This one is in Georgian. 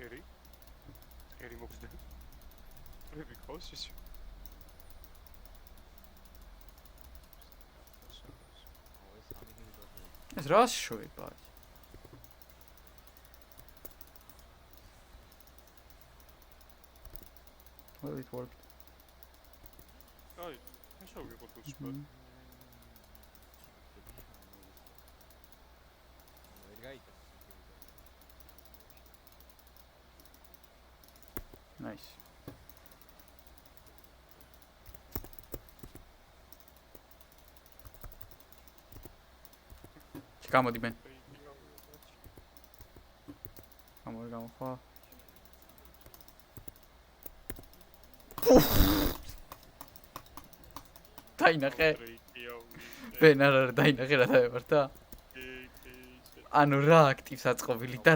ერი მოგდა. პრები ყავს ის. ეს რა შოება? Well, it worked. აი, შევგე პოტენციალ. Nice. Çekamadı ben. Ama ხო. დაინახე. ვენ არ დაინახე რა დავებართა. ანუ რა აქტივს აწყობილი და